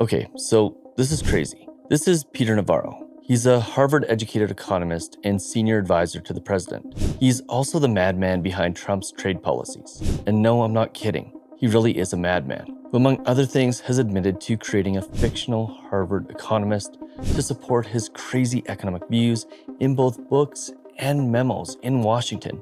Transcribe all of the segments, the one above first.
Okay, so this is crazy. This is Peter Navarro. He's a Harvard-educated economist and senior advisor to the president. He's also the madman behind Trump's trade policies. And no, I'm not kidding. He really is a madman, who among other things has admitted to creating a fictional Harvard economist to support his crazy economic views in both books and memos in Washington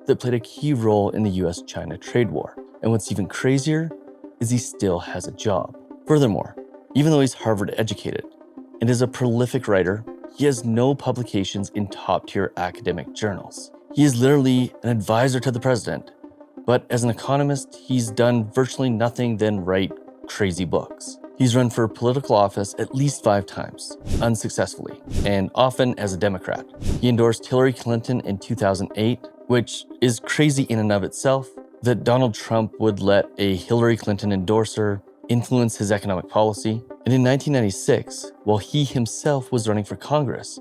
that played a key role in the US-China trade war. And what's even crazier is he still has a job. Furthermore, even though he's Harvard educated and is a prolific writer, he has no publications in top-tier academic journals. He is literally an advisor to the president, but as an economist, he's done virtually nothing than write crazy books. He's run for political office at least 5 times, unsuccessfully, and often as a Democrat. He endorsed Hillary Clinton in 2008, which is crazy in and of itself, that Donald Trump would let a Hillary Clinton endorser influence his economic policy. And in 1996, while he himself was running for Congress,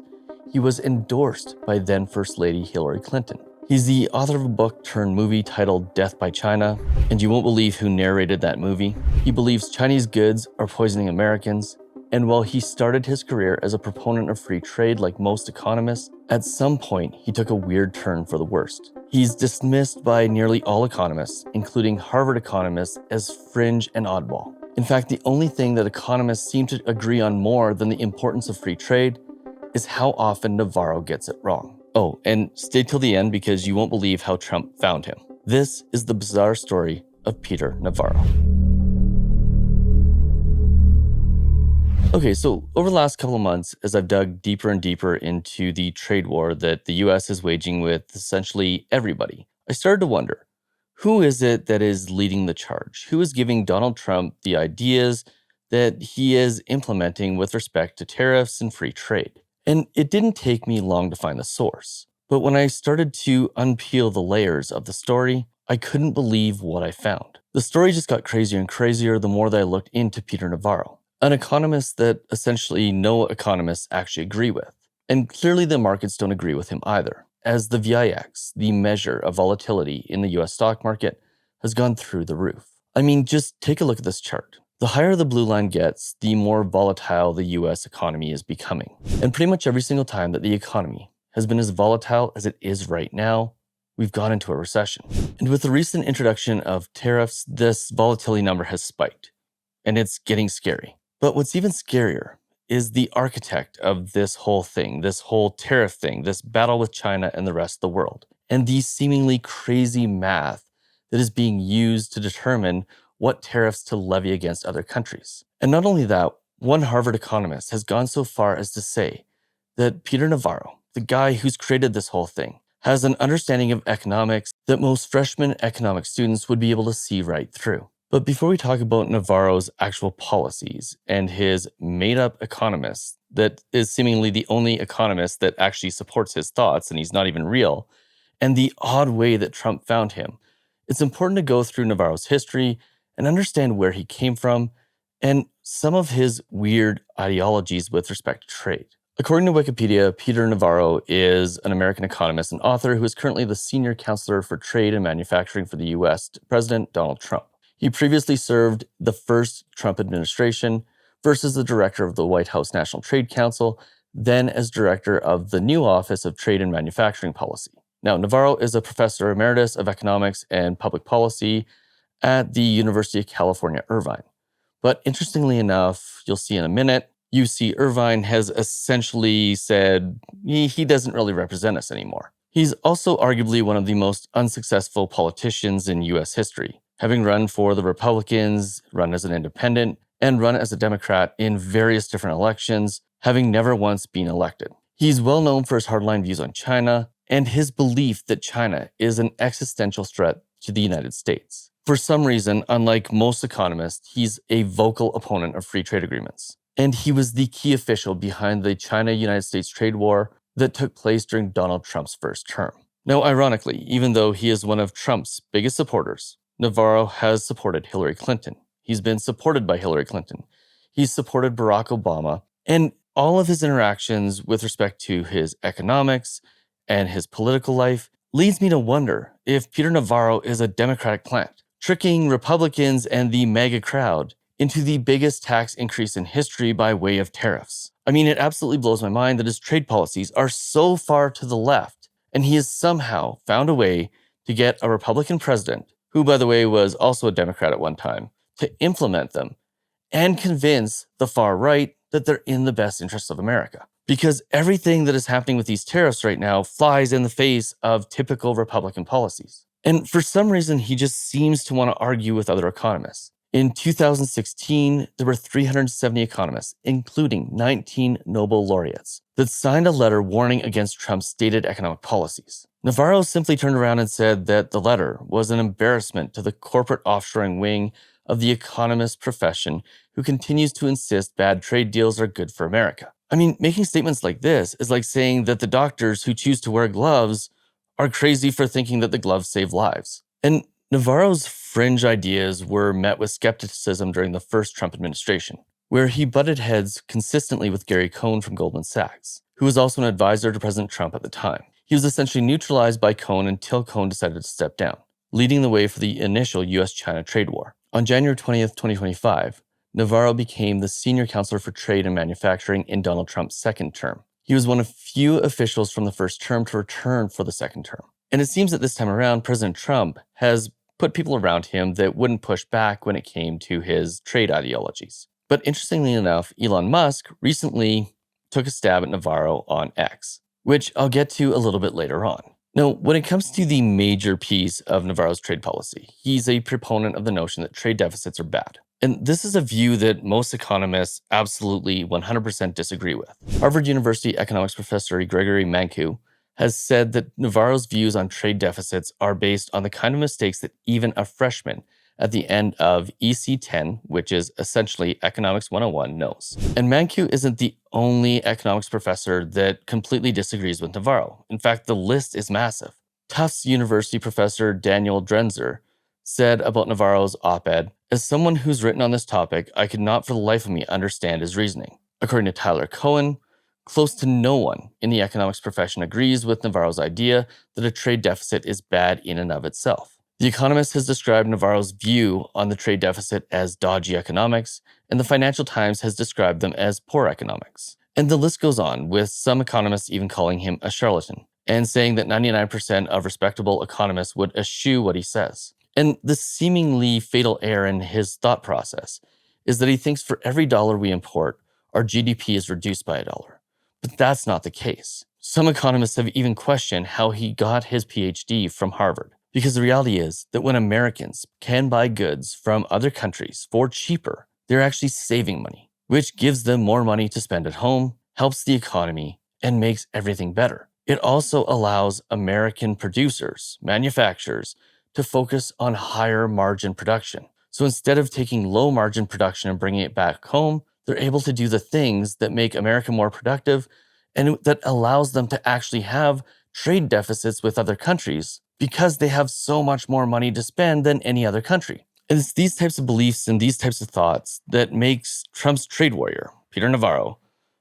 he was endorsed by then First Lady Hillary Clinton. He's the author of a book turned movie titled Death by China, and you won't believe who narrated that movie. He believes Chinese goods are poisoning Americans, and while he started his career as a proponent of free trade like most economists, at some point he took a weird turn for the worst. He's dismissed by nearly all economists, including Harvard economists, as fringe and oddball. In fact, the only thing that economists seem to agree on more than the importance of free trade is how often Navarro gets it wrong. Oh, and stay till the end because you won't believe how Trump found him. This is the bizarre story of Peter Navarro. Okay, so over the last couple of months, as I've dug deeper and deeper into the trade war that the US is waging with essentially everybody, I started to wonder, who is it that is leading the charge? Who is giving Donald Trump the ideas that he is implementing with respect to tariffs and free trade? And it didn't take me long to find the source. But when I started to unpeel the layers of the story, I couldn't believe what I found. The story just got crazier and crazier the more that I looked into Peter Navarro, an economist that essentially no economists actually agree with. And clearly the markets don't agree with him either, as the VIX, the measure of volatility in the US stock market, has gone through the roof. I mean, just take a look at this chart. The higher the blue line gets, the more volatile the US economy is becoming. And pretty much every single time that the economy has been as volatile as it is right now, we've gone into a recession. And with the recent introduction of tariffs, this volatility number has spiked, and it's getting scary. But what's even scarier is the architect of this whole thing, this whole tariff thing, this battle with China and the rest of the world, and the seemingly crazy math that is being used to determine what tariffs to levy against other countries. And not only that, one Harvard economist has gone so far as to say that Peter Navarro, the guy who's created this whole thing, has an understanding of economics that most freshman economics students would be able to see right through. But before we talk about Navarro's actual policies and his made-up economist that is seemingly the only economist that actually supports his thoughts and he's not even real, and the odd way that Trump found him, it's important to go through Navarro's history and understand where he came from and some of his weird ideologies with respect to trade. According to Wikipedia, Peter Navarro is an American economist and author who is currently the senior counselor for trade and manufacturing for the US President Donald Trump. He previously served the first Trump administration, first as the director of the White House National Trade Council, then as director of the new Office of Trade and Manufacturing Policy. Now, Navarro is a professor emeritus of economics and public policy at the University of California, Irvine. But interestingly enough, you'll see in a minute, UC Irvine has essentially said he doesn't really represent us anymore. He's also arguably one of the most unsuccessful politicians in US history, having run for the Republicans, run as an independent, and run as a Democrat in various different elections, having never once been elected. He's well known for his hardline views on China and his belief that China is an existential threat to the United States. For some reason, unlike most economists, he's a vocal opponent of free trade agreements. And he was the key official behind the China-United States trade war that took place during Donald Trump's first term. Now, ironically, even though he is one of Trump's biggest supporters, Navarro has supported Hillary Clinton. He's been supported by Hillary Clinton. He's supported Barack Obama. And all of his interactions with respect to his economics and his political life leads me to wonder if Peter Navarro is a Democratic plant, tricking Republicans and the MAGA crowd into the biggest tax increase in history by way of tariffs. I mean, it absolutely blows my mind that his trade policies are so far to the left, and he has somehow found a way to get a Republican president, who, by the way, was also a Democrat at one time, to implement them and convince the far right that they're in the best interests of America. Because everything that is happening with these tariffs right now flies in the face of typical Republican policies. And for some reason, he just seems to want to argue with other economists. In 2016, there were 370 economists, including 19 Nobel laureates, that signed a letter warning against Trump's stated economic policies. Navarro simply turned around and said that the letter was an embarrassment to the corporate offshoring wing of the economist profession, who continues to insist bad trade deals are good for America. I mean, making statements like this is like saying that the doctors who choose to wear gloves are crazy for thinking that the gloves save lives. And Navarro's fringe ideas were met with skepticism during the first Trump administration, where he butted heads consistently with Gary Cohn from Goldman Sachs, who was also an advisor to President Trump at the time. He was essentially neutralized by Cohn until Cohn decided to step down, leading the way for the initial US-China trade war. On January 20th, 2025, Navarro became the senior counselor for trade and manufacturing in Donald Trump's second term. He was one of few officials from the first term to return for the second term. And it seems that this time around, President Trump has put people around him that wouldn't push back when it came to his trade ideologies. But interestingly enough, Elon Musk recently took a stab at Navarro on X, which I'll get to a little bit later on. Now, when it comes to the major piece of Navarro's trade policy, he's a proponent of the notion that trade deficits are bad. And this is a view that most economists absolutely 100% disagree with. Harvard University economics professor Gregory Mankiw has said that Navarro's views on trade deficits are based on the kind of mistakes that even a freshman at the end of EC10, which is essentially Economics 101, knows. And Mankiw isn't the only economics professor that completely disagrees with Navarro. In fact, the list is massive. Tufts University professor Daniel Drenzer said about Navarro's op-ed, "As someone who's written on this topic, I could not for the life of me understand his reasoning." According to Tyler Cohen, close to no one in the economics profession agrees with Navarro's idea that a trade deficit is bad in and of itself. The Economist has described Navarro's view on the trade deficit as dodgy economics, and the Financial Times has described them as poor economics. And the list goes on, with some economists even calling him a charlatan, and saying that 99% of respectable economists would eschew what he says. And the seemingly fatal error in his thought process is that he thinks for every dollar we import, our GDP is reduced by $1. But that's not the case. Some economists have even questioned how he got his PhD from Harvard. Because the reality is that when Americans can buy goods from other countries for cheaper, they're actually saving money, which gives them more money to spend at home, helps the economy, and makes everything better. It also allows American producers, manufacturers, to focus on higher margin production. So instead of taking low margin production and bringing it back home, they're able to do the things that make America more productive and that allows them to actually have trade deficits with other countries because they have so much more money to spend than any other country. And it's these types of beliefs and these types of thoughts that makes Trump's trade warrior, Peter Navarro,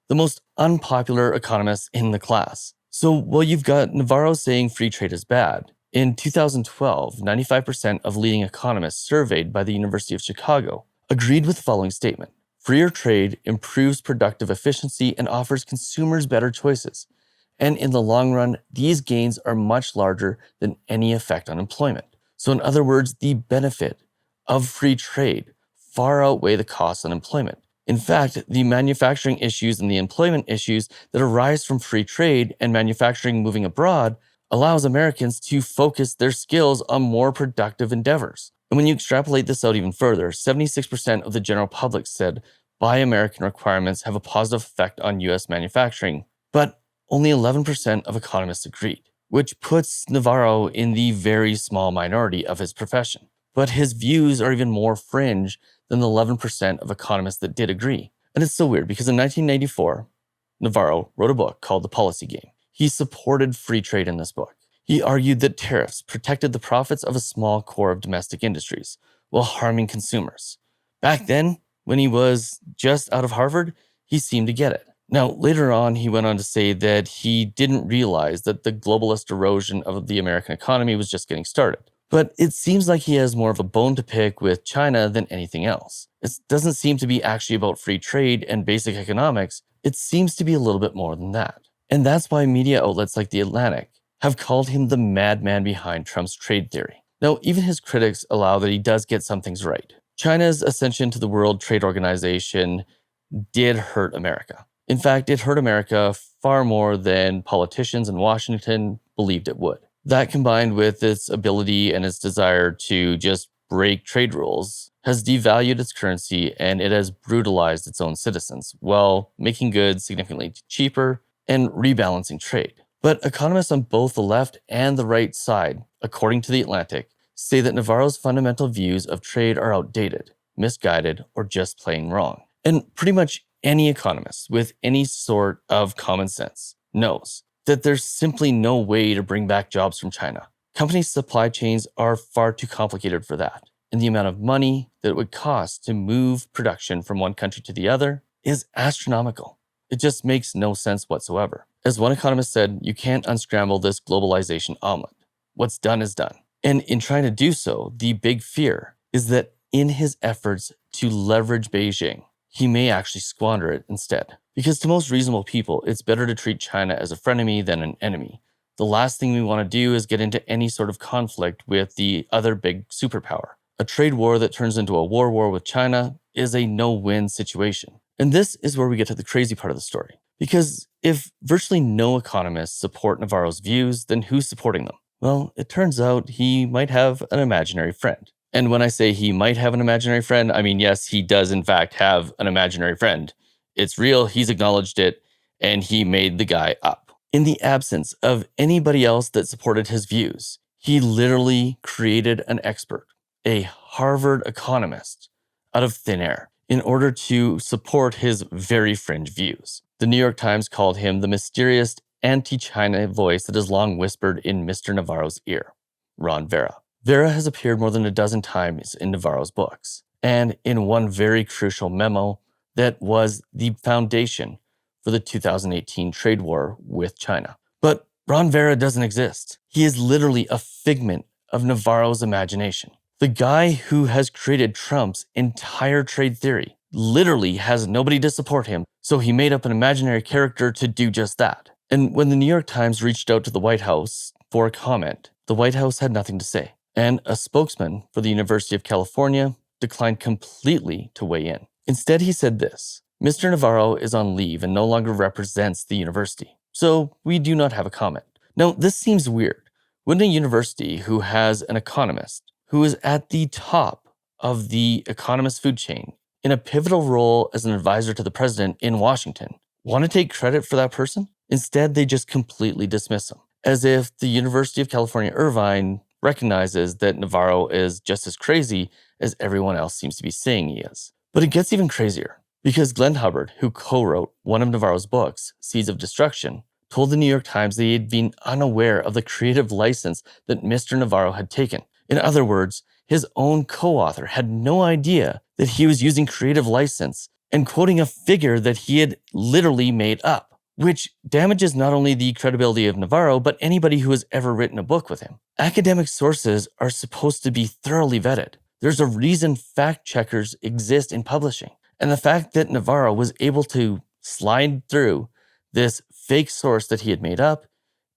the most unpopular economist in the class. So while you've got Navarro saying free trade is bad, in 2012, 95% of leading economists surveyed by the University of Chicago agreed with the following statement: freer trade improves productive efficiency and offers consumers better choices. And in the long run, these gains are much larger than any effect on employment. So in other words, the benefit of free trade far outweigh the costs on employment. In fact, the manufacturing issues and the employment issues that arise from free trade and manufacturing moving abroad allows Americans to focus their skills on more productive endeavors. And when you extrapolate this out even further, 76% of the general public said Buy American requirements have a positive effect on US manufacturing, but only 11% of economists agreed, which puts Navarro in the very small minority of his profession. But his views are even more fringe than the 11% of economists that did agree. And it's so weird because in 1994, Navarro wrote a book called The Policy Game. He supported free trade in this book. He argued that tariffs protected the profits of a small core of domestic industries while harming consumers. Back then, when he was just out of Harvard, he seemed to get it. Now, later on, he went on to say that he didn't realize that the globalist erosion of the American economy was just getting started. But it seems like he has more of a bone to pick with China than anything else. It doesn't seem to be actually about free trade and basic economics. It seems to be a little bit more than that. And that's why media outlets like The Atlantic have called him the madman behind Trump's trade theory. Now, even his critics allow that he does get some things right. China's ascension to the World Trade Organization did hurt America. In fact, it hurt America far more than politicians in Washington believed it would. That, combined with its ability and its desire to just break trade rules, has devalued its currency and it has brutalized its own citizens while making goods significantly cheaper and rebalancing trade. But economists on both the left and the right side, according to The Atlantic, say that Navarro's fundamental views of trade are outdated, misguided, or just plain wrong. And pretty much any economist with any sort of common sense knows that there's simply no way to bring back jobs from China. Companies' supply chains are far too complicated for that, and the amount of money that it would cost to move production from one country to the other is astronomical. It just makes no sense whatsoever. As one economist said, you can't unscramble this globalization omelet. What's done is done. And in trying to do so, the big fear is that in his efforts to leverage Beijing, he may actually squander it instead. Because to most reasonable people, it's better to treat China as a frenemy than an enemy. The last thing we want to do is get into any sort of conflict with the other big superpower. A trade war that turns into a war with China is a no-win situation. And this is where we get to the crazy part of the story. Because if virtually no economists support Navarro's views, then who's supporting them? Well, it turns out he might have an imaginary friend. And when I say he might have an imaginary friend, I mean, yes, he does in fact have an imaginary friend. It's real, he's acknowledged it, and he made the guy up. In the absence of anybody else that supported his views, he literally created an expert, a Harvard economist, out of thin air in order to support his very fringe views. The New York Times called him the mysterious anti-China voice that has long whispered in Mr. Navarro's ear, Ron Vara. Vara has appeared more than a dozen times in Navarro's books, and in one very crucial memo that was the foundation for the 2018 trade war with China. But Ron Vara doesn't exist. He is literally a figment of Navarro's imagination. The guy who has created Trump's entire trade theory literally has nobody to support him, so he made up an imaginary character to do just that. And when the New York Times reached out to the White House for a comment, the White House had nothing to say. And a spokesman for the University of California declined completely to weigh in. Instead, he said this: Mr. Navarro is on leave and no longer represents the university, so we do not have a comment. Now, this seems weird. Wouldn't a university who has an economist who is at the top of the economist food chain in a pivotal role as an advisor to the president in Washington want to take credit for that person? Instead, they just completely dismiss him, as if the University of California, Irvine recognizes that Navarro is just as crazy as everyone else seems to be saying he is. But it gets even crazier, because Glenn Hubbard, who co-wrote one of Navarro's books, Seeds of Destruction, told the New York Times that he had been unaware of the creative license that Mr. Navarro had taken. In other words, his own co-author had no idea that he was using creative license and quoting a figure that he had literally made up, which damages not only the credibility of Navarro, but anybody who has ever written a book with him. Academic sources are supposed to be thoroughly vetted. There's a reason fact checkers exist in publishing. And the fact that Navarro was able to slide through this fake source that he had made up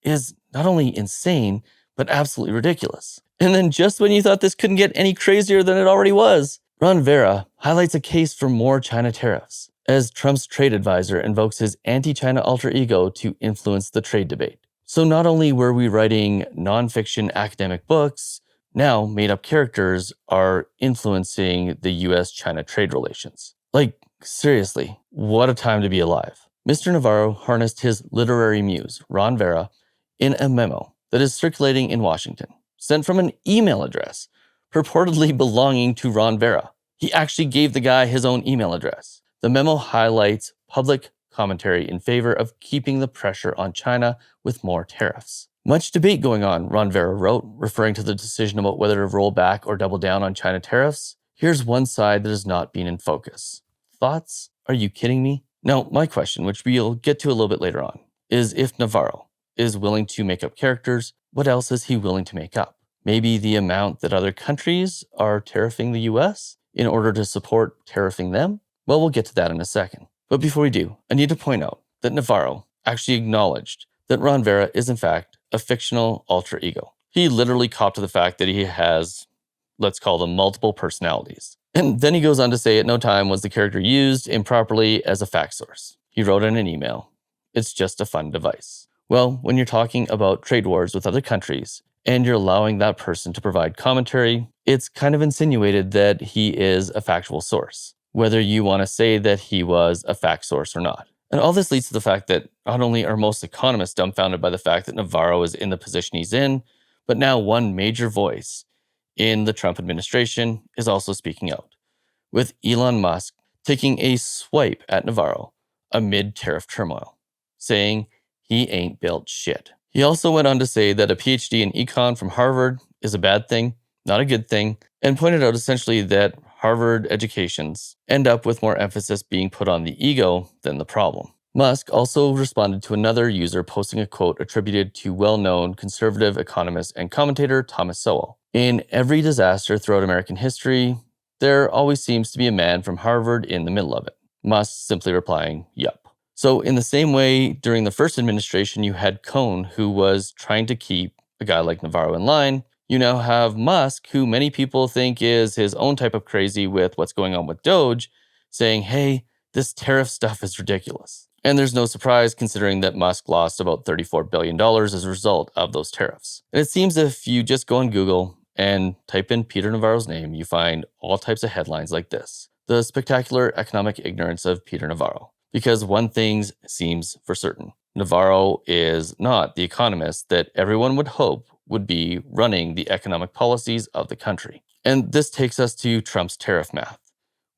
is not only insane, but absolutely ridiculous. And then just when you thought this couldn't get any crazier than it already was, Ron Vara highlights a case for more China tariffs, as Trump's trade advisor invokes his anti-China alter ego to influence the trade debate. So not only were we writing nonfiction academic books, now made-up characters are influencing the US-China trade relations. Like, seriously, what a time to be alive. Mr. Navarro harnessed his literary muse, Ron Vara, in a memo that is circulating in Washington, sent from an email address purportedly belonging to Ron Vara. He actually gave the guy his own email address. The memo highlights public commentary in favor of keeping the pressure on China with more tariffs. Much debate going on, Ron Vara wrote, referring to the decision about whether to roll back or double down on China tariffs. Here's one side that has not been in focus. Thoughts? Are you kidding me? Now, my question, which we'll get to a little bit later on, is if Navarro is willing to make up characters, what else is he willing to make up? Maybe the amount that other countries are tariffing the US in order to support tariffing them? Well, we'll get to that in a second. But before we do, I need to point out that Navarro actually acknowledged that Ron Vara is in fact a fictional alter ego. He literally copped to the fact that he has, let's call them, multiple personalities. And then he goes on to say at no time was the character used improperly as a fact source. He wrote in an email, "It's just a fun device." Well, when you're talking about trade wars with other countries and you're allowing that person to provide commentary, it's kind of insinuated that he is a factual source, whether you want to say that he was a fact source or not. And all this leads to the fact that not only are most economists dumbfounded by the fact that Navarro is in the position he's in, but now one major voice in the Trump administration is also speaking out, with Elon Musk taking a swipe at Navarro amid tariff turmoil, saying he ain't built shit. He also went on to say that a PhD in econ from Harvard is a bad thing, not a good thing, and pointed out essentially that Harvard educations end up with more emphasis being put on the ego than the problem. Musk also responded to another user posting a quote attributed to well-known conservative economist and commentator Thomas Sowell. "In every disaster throughout American history, there always seems to be a man from Harvard in the middle of it." Musk simply replying, "Yup." So in the same way, during the first administration, you had Cohn, who was trying to keep a guy like Navarro in line. You now have Musk, who many people think is his own type of crazy with what's going on with Doge, saying, hey, this tariff stuff is ridiculous. And there's no surprise considering that Musk lost about $34 billion as a result of those tariffs. And it seems if you just go on Google and type in Peter Navarro's name, you find all types of headlines like this: "The spectacular economic ignorance of Peter Navarro." Because one thing seems for certain: Navarro is not the economist that everyone would hope would be running the economic policies of the country. And this takes us to Trump's tariff math,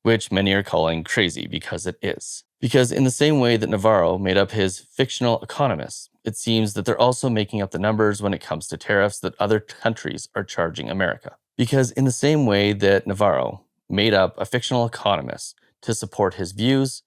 which many are calling crazy because it is. Because in the same way that Navarro made up his fictional economists, it seems that they're also making up the numbers when it comes to tariffs that other countries are charging America. Because in the same way that Navarro made up a fictional economist to support his views,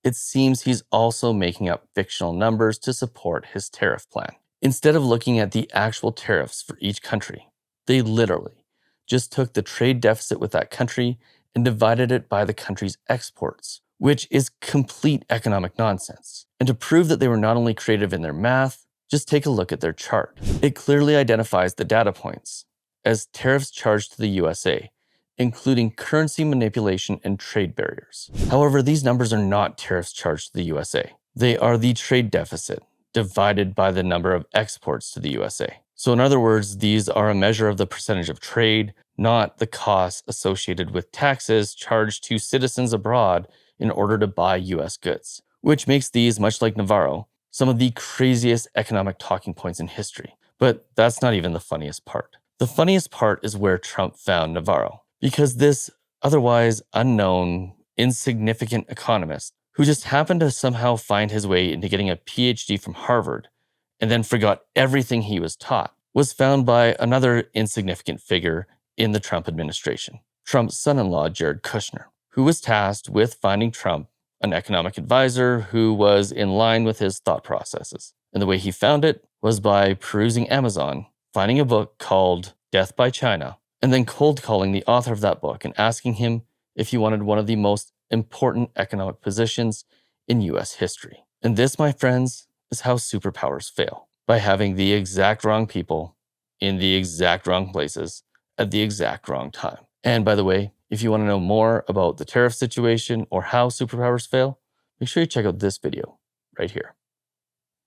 it seems he's also making up fictional numbers to support his tariff plan. Instead of looking at the actual tariffs for each country, they literally just took the trade deficit with that country and divided it by the country's exports, which is complete economic nonsense. And to prove that they were not only creative in their math, just take a look at their chart. It clearly identifies the data points as tariffs charged to the USA, including currency manipulation and trade barriers. However, these numbers are not tariffs charged to the USA. They are the trade deficit divided by the number of exports to the USA. So in other words, these are a measure of the percentage of trade, not the costs associated with taxes charged to citizens abroad in order to buy US goods, which makes these, much like Navarro, some of the craziest economic talking points in history. But that's not even the funniest part. The funniest part is where Trump found Navarro, because this otherwise unknown, insignificant economist, who just happened to somehow find his way into getting a PhD from Harvard and then forgot everything he was taught, was found by another insignificant figure in the Trump administration, Trump's son-in-law, Jared Kushner, who was tasked with finding Trump an economic advisor who was in line with his thought processes. And the way he found it was by perusing Amazon, finding a book called Death by China, and then cold calling the author of that book and asking him if he wanted one of the most important economic positions in US history. And this, my friends, is how superpowers fail: by having the exact wrong people in the exact wrong places at the exact wrong time. And by the way, if you want to know more about the tariff situation or how superpowers fail, make sure you check out this video right here.